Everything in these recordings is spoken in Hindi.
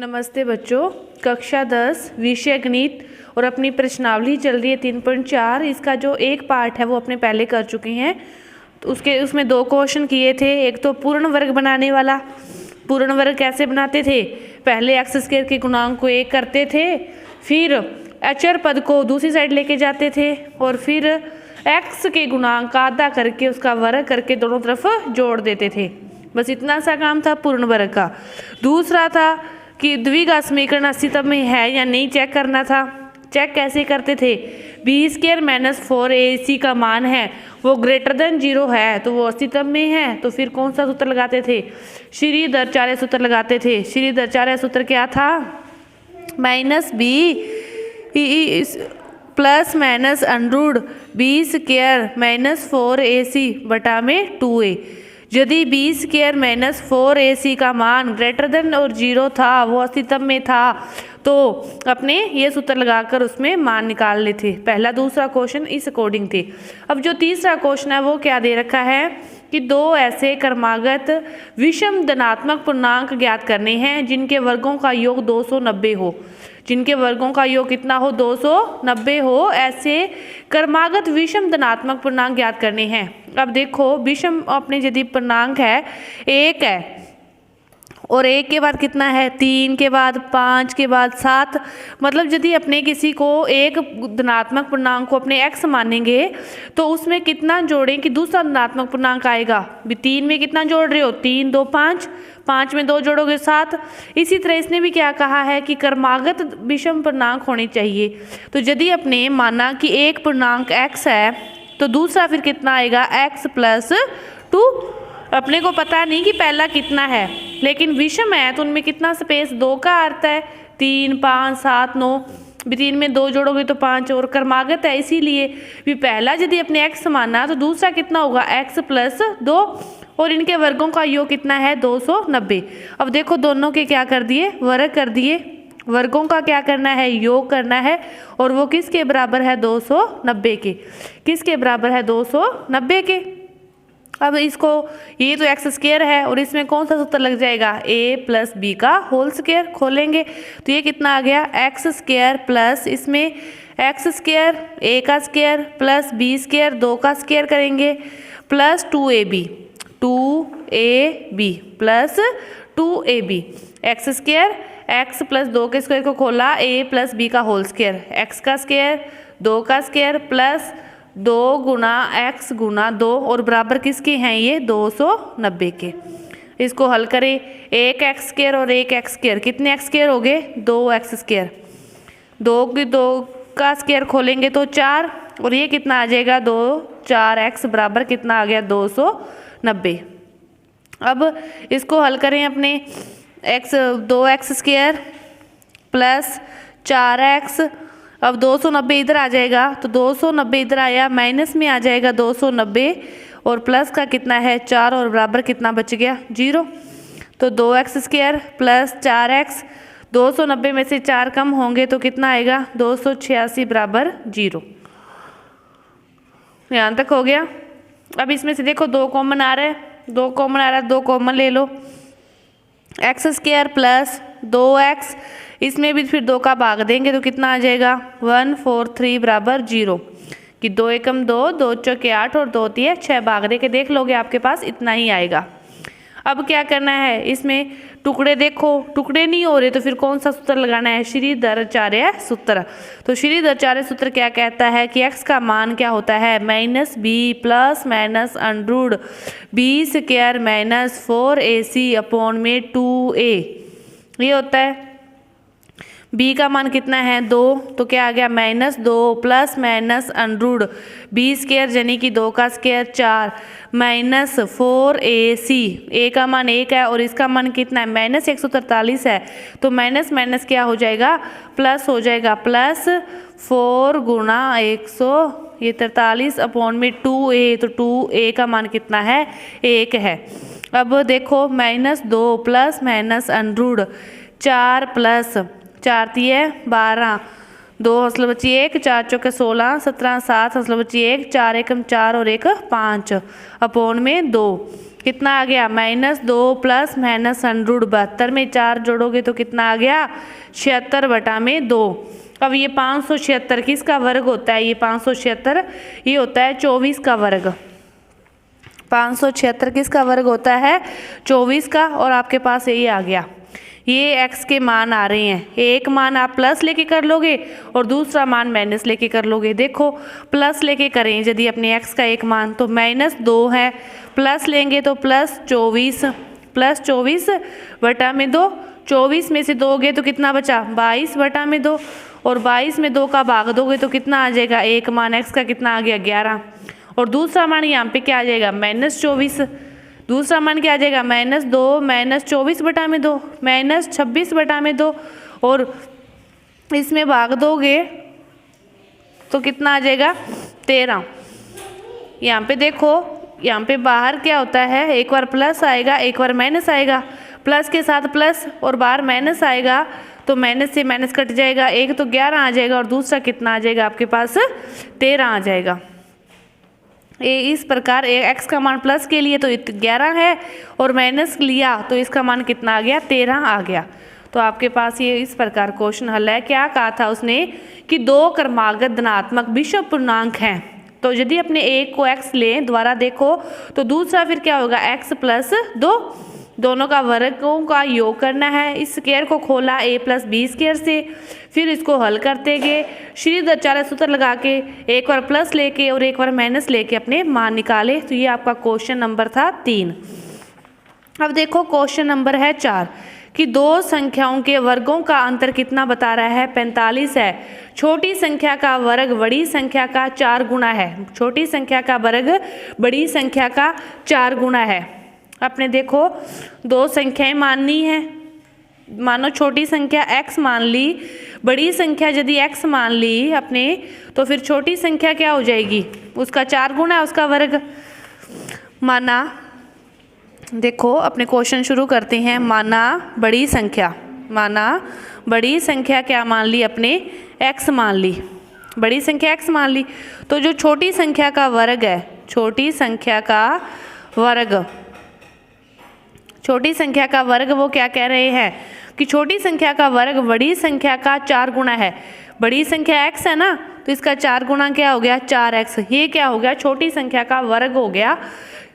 नमस्ते बच्चों, कक्षा 10 विषय गणित और अपनी प्रश्नावली चल रही है 3.4। इसका जो एक पार्ट है वो अपने पहले कर चुके हैं। तो उसमें दो क्वेश्चन किए थे। एक तो पूर्ण वर्ग बनाने वाला। पूर्ण वर्ग कैसे बनाते थे? पहले एक्स स्क्वायर के गुणांक को 1 करते थे, फिर अचर पद को दूसरी साइड लेके जाते थे और फिर एक्स के गुणांक का आधा करके उसका वर्ग करके दोनों तरफ जोड़ देते थे। बस इतना सा काम था पूर्ण वर्ग का। दूसरा था कि द्विघात समीकरण अस्तित्व में है या नहीं चेक करना था। चेक कैसे करते थे? b² - 4ac का मान है वो ग्रेटर देन 0 है तो वो अस्तित्व में है। तो फिर कौन सा सूत्र लगाते थे? श्रीधराचार्य सूत्र लगाते थे। श्रीधराचार्य सूत्र क्या था? -b plus minus under root b² - 4ac बटा में 2a। यदि b² - 4ac का मान ग्रेटर देन और 0 था, वो अस्तित्व में था, तो अपने ये सूत्र लगाकर उसमें मान निकाल लेते। पहला दूसरा क्वेश्चन इस अकॉर्डिंग थे। अब जो तीसरा क्वेश्चन है वो क्या दे रखा है कि दो ऐसे क्रमागत विषम धनात्मक पूर्णांक ज्ञात करने हैं जिनके वर्गों का योग 290 हो। जिनके वर्गों का योग कितना हो? 290 हो। ऐसे क्रमागत विषम धनात्मक पूर्णांक ज्ञात करने हैं। अब देखो, विषम अपने यदि पूर्णांक है 1 है और 1 के बाद कितना है? 3 के बाद 5 के बाद 7। मतलब यदि अपने किसी को एक धनात्मक पूर्णांक को अपने x मानेंगे तो उसमें कितना जोड़ें कि दूसरा धनात्मक पूर्णांक आएगा? 3 में कितना जोड़ रहे हो? 3 2 5, 5 में 2 जोड़ोगे 7। इसी तरह इसने भी क्या कहा है कि क्रमागत विषम पूर्णांक होने चाहिए। तो यदि अपने माना कि एक पूर्णांक x है तो दूसरा फिर कितना आएगा? x + 2। अपने को पता नहीं कि पहला कितना है, लेकिन विषम है तो उनमें कितना स्पेस 2 का अर्थ है। 3 5 7 9, 3 में 2 जोड़ोगे तो 5 और क्रमागत है इसीलिए भी पहला यदि अपने x माना तो दूसरा कितना होगा? x + 2 और इनके वर्गों का योग कितना है? 290। अब देखो दोनों के क्या कर दिए? वर्ग कर दिए। वर्गों का क्या करना है? योग करना है। और वो किसके बराबर है? 290 के। किसके बराबर है? 290 के। अब इसको, ये तो x² है और इसमें कौन सा सूत्र लग जाएगा? a + b का होल स्क्वायर। खोलेंगे तो ये कितना आ गया? x² प्लस इसमें x² a का स्क्वायर प्लस b² 2 का स्क्वायर करेंगे plus 2ab plus 2ab। x² x + 2 के स्क्वायर को खोला, a + b का होल स्क्वायर, x का स्क्वायर 2 का स्क्वायर प्लस 2 × x × 2 और बराबर किसके हैं? ये 290 के। इसको हल करें। 1 x² और 1 x², कितने x² हो गए? 2 x²। 2 का स्क्वायर खोलेंगे तो 4 और ये कितना आ जाएगा? 2 4 x बराबर कितना आ गया? 290। अब इसको हल करें अपने 2 x² प्लस 4x। अब 290 इधर आ जाएगा तो 290 इधर आया, माइनस में आ जाएगा 290 और प्लस का कितना है? 4 और बराबर कितना बच गया? 0। तो 2x² प्लस 4x, 290 में से 4 कम होंगे तो कितना आएगा? 286 बराबर 0। यहाँ तक हो गया। अब इसमें से देखो 2 कॉमन आ रहा है, 2 कॉमन आ रहा है, 2 कॉमन ले लो। x² प्लस 2x, इसमें भी फिर 2 का भाग देंगे तो कितना आ जाएगा? 143 बराबर 0। कि 2 एकम 2, 2 चौके 8 और 2 तिये 6 भाग दे के देख लोगे आपके पास इतना ही आएगा। अब क्या करना है? इसमें टुकड़े देखो, टुकड़े नहीं हो रहे तो फिर कौन सा सूत्र लगाना है? श्रीधराचार्य सूत्र। तो श्रीधराचार्य सूत्र क्या कहता है कि x का मान क्या होता है? -b plus minus under root b² - 4ac upon में 2a। ये होता है। b का मान कितना है? 2, तो क्या आ गया? -2 प्लस माइनस अंडरूट b² यानी कि 2 का स्क्वायर 4 माइनस 4ac। a का मान 1 है और इसका मान कितना है? -143 है तो माइनस माइनस क्या हो जाएगा? प्लस हो जाएगा। प्लस 4 × 100 ये 43 अपॉन में 2a। तो 2a का मान कितना है? 1 है। अब देखो -2 प्लस माइनस अंडरूट 4 प्लस 4 तिये 12, 2 हौसला बची 1, 4 चौके 16, 17 7 हौसला बची 1, 4 एकम 4 और 1 5 अपॉन में 2। कितना आ गया -2 प्लस -172 में 4 जोड़ोगे तो कितना आ गया 76/2। अब ये 576 किसका वर्ग होता है, ये 576 ये होता है 24 का वर्ग। 576 किसका वर्ग होता है 24 का। और आपके पास यही आ गया, ये x के मान आ रहे हैं। एक मान आप प्लस लेके कर लोगे और दूसरा मान माइनस लेके कर लोगे। देखो प्लस लेके करें यदि अपने x का एक मान तो -2 है, प्लस लेंगे तो +24 +24/2। 24 में से दोगे तो कितना बचा 22/2 और 22 में 2 का भाग दोगे तो कितना आ जाएगा, एक मान x का कितना आ गया 11 और दूसरा मान यहाँ पे क्या आ जाएगा -24। दूसरा मान क्या आ जाएगा -2 -24/2 -26/2 और इसमें भाग दोगे तो कितना आ जाएगा 13। यहाँ पे देखो, यहाँ पे बाहर क्या होता है, एक बार प्लस आएगा एक बार माइनस आएगा, प्लस के साथ प्लस और बाहर माइनस आएगा तो माइनस से माइनस कट जाएगा, एक तो 11 आ जाएगा और दूसरा कितना आ जाएगा आपके पास 13 आ जाएगा। इस प्रकार x का मान प्लस के लिए तो 11 है और माइनस लिया तो इसका मान कितना आ गया 13 आ गया। तो आपके पास ये इस प्रकार क्वेश्चन हल है। क्या कहा था उसने कि 2 क्रमागत धनात्मक विषम पूर्णांक हैं, तो यदि अपने एक को x लें द्वारा देखो तो दूसरा फिर क्या होगा x + 2, दोनों का वर्गों का योग करना है। इस स्क्वायर को खोला a + b स्क्वायर से, फिर इसको हल करते गए सीधाचार्य सूत्र लगा के एक बार प्लस लेके और एक बार माइनस लेके अपने मान निकाले। तो ये आपका क्वेश्चन नंबर था 3। अब देखो क्वेश्चन नंबर है 4 कि 2 संख्याओं के वर्गों का अंतर कितना बता रहा है 45 है। छोटी संख्या का वर्ग बड़ी संख्या का 4 गुना है। छोटी संख्या का वर्ग बड़ी संख्या का 4 गुना है। आपने देखो 2 संख्याएं माननी है, मानो छोटी संख्या x मान ली, बड़ी संख्या यदि x मान ली अपने तो फिर छोटी संख्या क्या हो जाएगी, उसका 4 गुना है उसका वर्ग। माना देखो अपने क्वेश्चन शुरू करते हैं। माना बड़ी संख्या क्या मान ली अपने x मान ली, बड़ी संख्या x मान ली, तो जो छोटी संख्या का वर्ग है, छोटी संख्या का वर्ग वो क्या कह रहे हैं कि छोटी संख्या का वर्ग बड़ी संख्या का 4 गुना है। बड़ी संख्या x है ना तो इसका 4 गुना क्या हो गया 4x। ये क्या हो गया छोटी संख्या का वर्ग हो गया।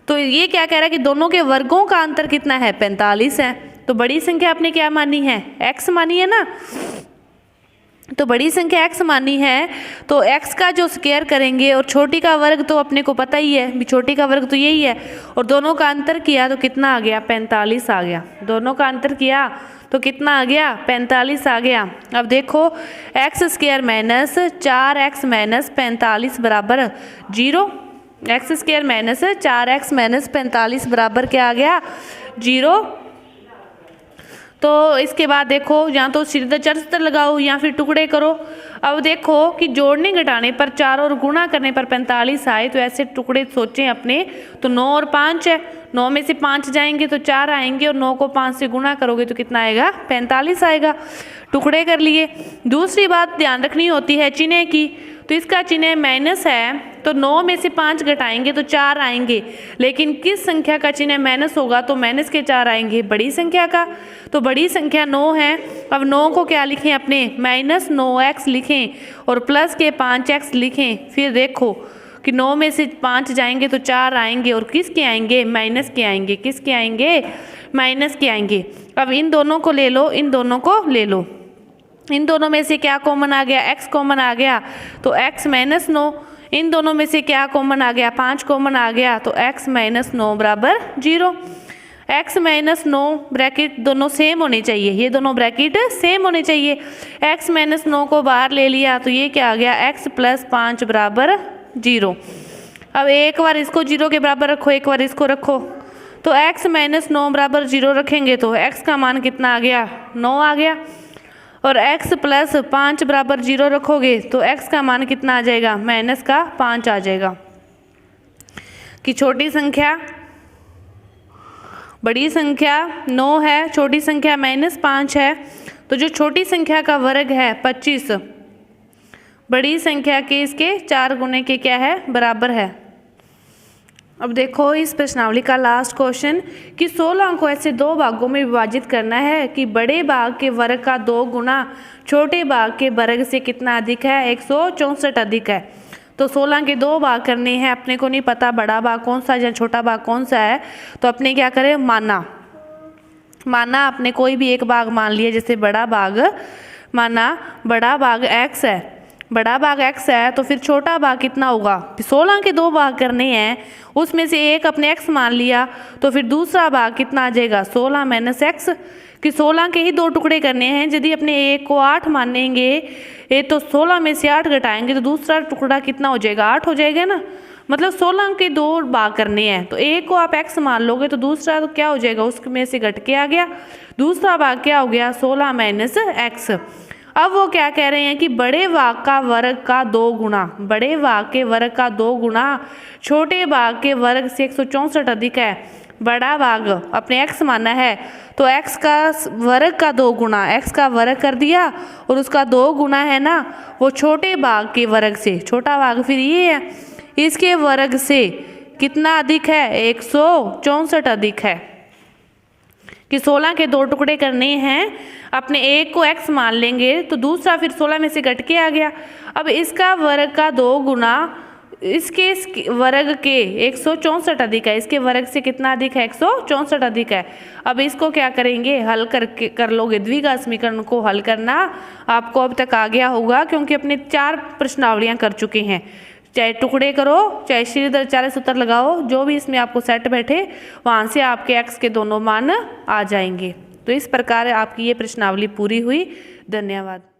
तो ये क्या कह रहा है कि दोनों के वर्गों का अंतर कितना है 45 है। तो बड़ी संख्या आपने क्या मानी है x मानी है ना, तो बड़ी संख्या x मानी है तो x का जो स्क्वायर करेंगे और छोटी का वर्ग तो अपने को पता ही है, छोटी का वर्ग तो यही है, और दोनों का अंतर किया तो कितना आ गया 45 आ गया। दोनों का अंतर किया तो कितना आ गया 45 आ गया। अब देखो x² - 4x - 45 बराबर 0। x² - 4x - 45 बराबर क्या आ गया 0। तो इसके बाद देखो या तो सीधाचार्य सूत्र लगाओ या फिर टुकड़े करो। अब देखो कि जोड़ने घटाने पर 4 और गुणा करने पर 45 आए तो ऐसे टुकड़े सोचें अपने। तो 9 और 5 है, 9 में से 5 जाएंगे तो 4 आएंगे और 9 को 5 से गुणा करोगे तो कितना आएगा 45 आएगा। टुकड़े कर लिए। दूसरी बात ध्यान रखनी होती है चिन्ह की, तो इसका चिन्ह माइनस है तो 9 में से 5 घटाएंगे तो 4 आएंगे, लेकिन किस संख्या का चिन्ह माइनस होगा तो माइनस के 4 आएंगे बड़ी संख्या का। तो बड़ी संख्या 9 है। अब 9 को क्या लिखें अपने -9x लिखें और प्लस के 5x लिखें। फिर देखो कि 9 में से 5 जाएंगे तो 4 आएंगे और किसके आएंगे माइनस के आएंगे, किसके आएंगे माइनस के आएंगे। अब इन दोनों को ले लो, इन दोनों को ले लो, इन दोनों में से क्या कॉमन आ गया x कॉमन आ गया तो x - 9। इन दोनों में से क्या कॉमन आ गया 5 कॉमन आ गया तो x - 9 बराबर 0। x - 9 ब्रैकेट दोनों सेम होने चाहिए, ये दोनों ब्रैकेट सेम होने चाहिए। x - 9 को बाहर ले लिया तो ये क्या आ गया x + 5 बराबर 0। अब एक बार इसको 0 के बराबर रखो, एक बार इसको रखो, तो x - 9 बराबर 0 रखेंगे तो x का मान कितना आ गया 9 आ गया। और x + 5 बराबर 0 रखोगे तो x का मान कितना आ जाएगा -5 आ जाएगा। कि छोटी संख्या बड़ी संख्या 9 है, छोटी संख्या -5 है, तो जो छोटी संख्या का वर्ग है 25 बड़ी संख्या के इसके 4 गुने के क्या है बराबर है। अब देखो इस प्रश्नावली का लास्ट क्वेश्चन कि 16 को ऐसे दो भागों में विभाजित करना है कि बड़े भाग के वर्ग का 2 गुना छोटे भाग के वर्ग से कितना अधिक है, 164 अधिक है। तो 16 के 2 भाग करने हैं, अपने को नहीं पता बड़ा भाग कौन सा या छोटा भाग कौन सा है, तो अपने क्या करें, माना अपने कोई भी एक भाग मान लिया, जैसे बड़ा भाग, माना बड़ा भाग x है, बड़ा भाग x है, तो फिर छोटा भाग कितना होगा, 16 के 2 भाग करने हैं, उसमें से एक अपने x मान लिया, तो फिर दूसरा भाग कितना आ जाएगा, 16 माइनस x, कि 16 के ही 2 टुकड़े करने हैं। यदि अपने एक को 8 मानेंगे, ये तो 16 में से 8 घटाएंगे तो दूसरा टुकड़ा कितना हो जाएगा, 8 हो जाएगा ना। मतलब 16 के 2 भाग करने हैं, तो एक को आप x मान लोगे तो दूसरा तो क्या हो जाएगा, उसमें से घट के आ गया, दूसरा भाग क्या हो गया, 16 माइनस x। अब वो क्या कह रहे हैं कि बड़े भाग का वर्ग का 2 गुना, बड़े भाग के वर्ग का 2 गुना छोटे भाग के वर्ग से 164 अधिक है। बड़ा भाग अपने x माना है, तो x का वर्ग का 2 गुना, x का वर्ग कर दिया और उसका 2 गुना है ना वो छोटे भाग के वर्ग से, छोटा भाग फिर ये है, इसके वर्ग से कितना अधिक है, 164 अधिक है। कि 16 के 2 टुकड़े करने हैं, अपने एक को x मान लेंगे तो दूसरा फिर 16 में से घट के आ गया। अब इसका वर्ग का 2 गुना इसके वर्ग के 164 अधिक है, इसके वर्ग से कितना अधिक है, 164 अधिक है। अब इसको क्या करेंगे, हल करके कर लोगे, द्विघात समीकरण को हल करना आपको अब तक आ गया होगा, क्योंकि अपने 4 प्रश्नावलियाँ कर चुके हैं। चाहे टुकड़े करो, चाहे श्रीधर 40 सूत्र लगाओ, जो भी इसमें आपको सेट बैठे वहाँ से आपके x के दोनों मान आ जाएंगे। तो इस प्रकार आपकी ये प्रश्नावली पूरी हुई। धन्यवाद।